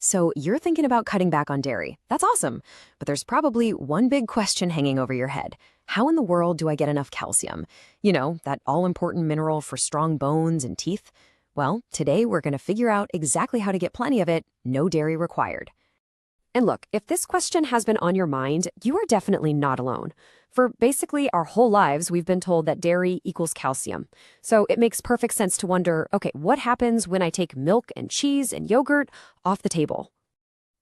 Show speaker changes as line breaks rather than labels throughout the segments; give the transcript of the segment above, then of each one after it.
So you're thinking about cutting back on dairy. That's awesome. But there's probably one big question hanging over your head. How in the world do I get enough calcium? You know, that all-important mineral for strong bones and teeth? Well, today we're going to figure out exactly how to get plenty of it, no dairy required. And look, if this question has been on your mind, you are definitely not alone. For basically our whole lives, we've been told that dairy equals calcium. So it makes perfect sense to wonder, okay, what happens when I take milk and cheese and yogurt off the table?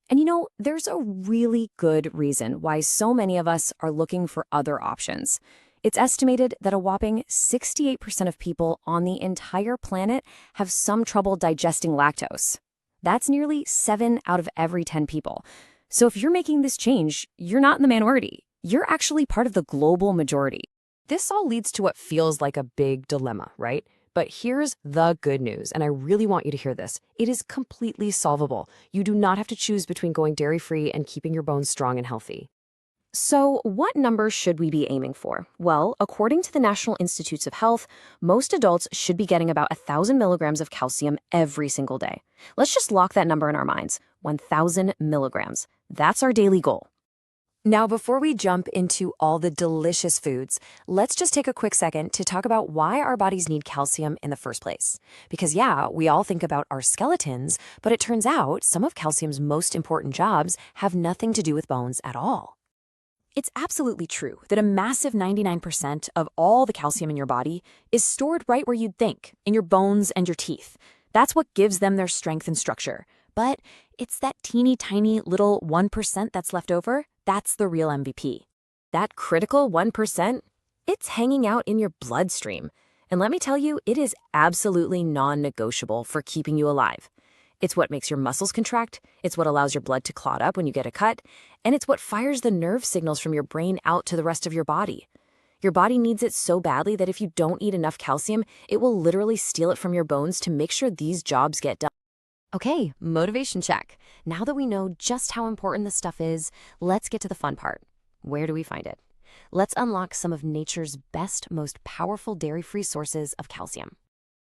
And you know, there's a really good reason why so many of us are looking for other options. It's estimated that a whopping 68% of people on the entire planet have some trouble digesting lactose. That's nearly 7 out of every 10 people. So if you're making this change, you're not in the minority. You're actually part of the global majority. This all leads to what feels like a big dilemma, right? But here's the good news, and I really want you to hear this. It is completely solvable. You do not have to choose between going dairy-free and keeping your bones strong and healthy. So what numbers should we be aiming for? Well, according to the National Institutes of Health, most adults should be getting about 1,000 milligrams of calcium every single day. Let's just lock that number in our minds, 1,000 milligrams. That's our daily goal. Now, before we jump into all the delicious foods, let's just take a quick second to talk about why our bodies need calcium in the first place. Because yeah, we all think about our skeletons, but it turns out some of calcium's most important jobs have nothing to do with bones at all. It's absolutely true that a massive 99% of all the calcium in your body is stored right where you'd think, in your bones and your teeth. That's what gives them their strength and structure. But it's that teeny tiny little 1% that's left over, that's the real MVP. That critical 1%, it's hanging out in your bloodstream. And let me tell you, it is absolutely non-negotiable for keeping you alive. It's what makes your muscles contract, it's what allows your blood to clot up when you get a cut, and it's what fires the nerve signals from your brain out to the rest of your body. Your body needs it so badly that if you don't eat enough calcium, it will literally steal it from your bones to make sure these jobs get done. Okay, motivation check. Now that we know just how important this stuff is, let's get to the fun part. Where do we find it? Let's unlock some of nature's best, most powerful dairy-free sources of calcium.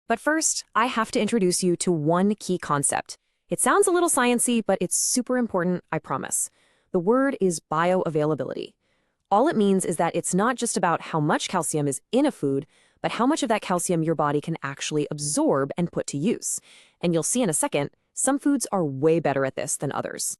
But first, I have to introduce you to one key concept. It sounds a little sciencey, but it's super important, I promise. The word is bioavailability. All it means is that it's not just about how much calcium is in a food, but how much of that calcium your body can actually absorb and put to use. And you'll see in a second, some foods are way better at this than others.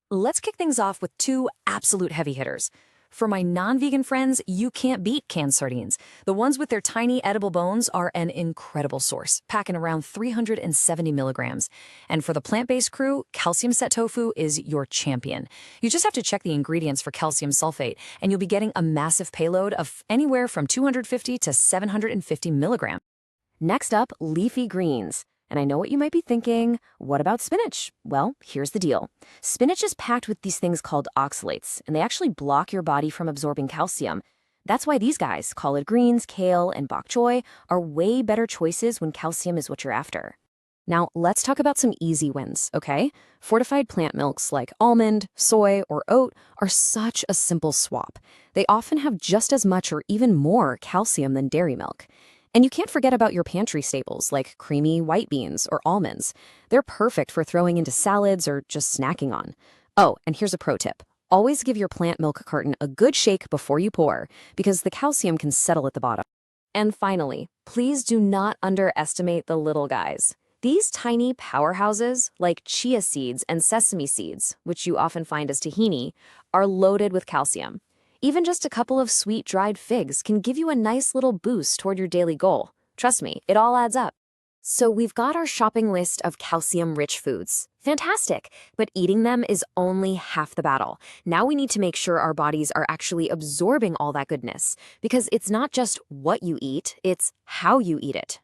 Let's kick things off with 2 absolute heavy hitters. For my non-vegan friends, you can't beat canned sardines. The ones with their tiny edible bones are an incredible source, packing around 370 milligrams. And for the plant-based crew, calcium-set tofu is your champion. You just have to check the ingredients for calcium sulfate, and you'll be getting a massive payload of anywhere from 250 to 750 milligrams. Next up, leafy greens. And I know what you might be thinking, what about spinach? Well, here's the deal. Spinach is packed with these things called oxalates, and they actually block your body from absorbing calcium. That's why these guys, collard greens, kale, and bok choy, are way better choices when calcium is what you're after. Now, let's talk about some easy wins, okay? Fortified plant milks like almond, soy, or oat are such a simple swap. They often have just as much or even more calcium than dairy milk. And you can't forget about your pantry staples like creamy white beans or almonds. They're perfect for throwing into salads or just snacking on. Oh, and here's a pro tip. Always give your plant milk carton a good shake before you pour, because the calcium can settle at the bottom. And finally, please do not underestimate the little guys. These tiny powerhouses, like chia seeds and sesame seeds, which you often find as tahini, are loaded with calcium. Even just a couple of sweet dried figs can give you a nice little boost toward your daily goal. Trust me, it all adds up. So we've got our shopping list of calcium-rich foods. Fantastic, but eating them is only half the battle. Now we need to make sure our bodies are actually absorbing all that goodness, because it's not just what you eat, it's how you eat it.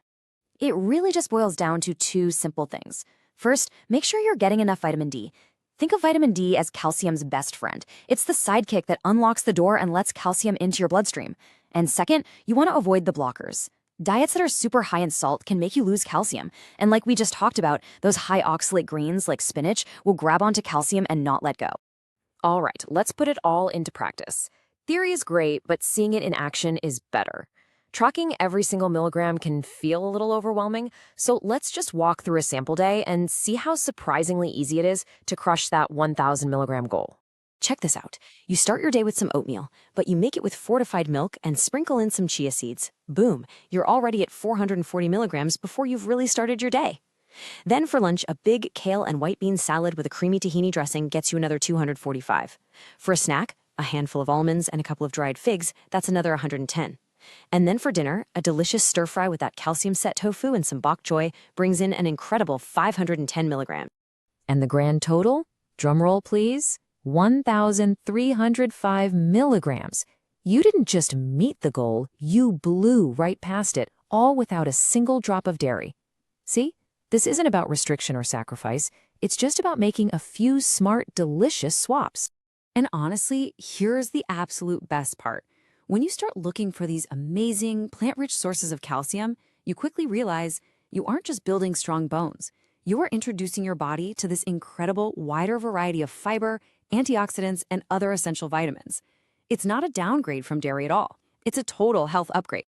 It really just boils down to 2 simple things. First, make sure you're getting enough vitamin D. Think of vitamin D as calcium's best friend. It's the sidekick that unlocks the door and lets calcium into your bloodstream. And second, you want to avoid the blockers. Diets that are super high in salt can make you lose calcium. And like we just talked about, those high oxalate greens like spinach will grab onto calcium and not let go. All right, let's put it all into practice. Theory is great, but seeing it in action is better. Tracking every single milligram can feel a little overwhelming, so let's just walk through a sample day and see how surprisingly easy it is to crush that 1,000 milligram goal. Check this out. You start your day with some oatmeal, but you make it with fortified milk and sprinkle in some chia seeds. Boom, you're already at 440 milligrams before you've really started your day. Then for lunch, a big kale and white bean salad with a creamy tahini dressing gets you another 245. For a snack, a handful of almonds and a couple of dried figs, that's another 110. And then for dinner, a delicious stir-fry with that calcium-set tofu and some bok choy brings in an incredible 510 milligrams. And the grand total? Drumroll, please. 1,305 milligrams. You didn't just meet the goal, you blew right past it, all without a single drop of dairy. See? This isn't about restriction or sacrifice. It's just about making a few smart, delicious swaps. And honestly, here's the absolute best part. When you start looking for these amazing, plant-rich sources of calcium, you quickly realize you aren't just building strong bones. You are introducing your body to this incredible, wider variety of fiber, antioxidants, and other essential vitamins. It's not a downgrade from dairy at all. It's a total health upgrade.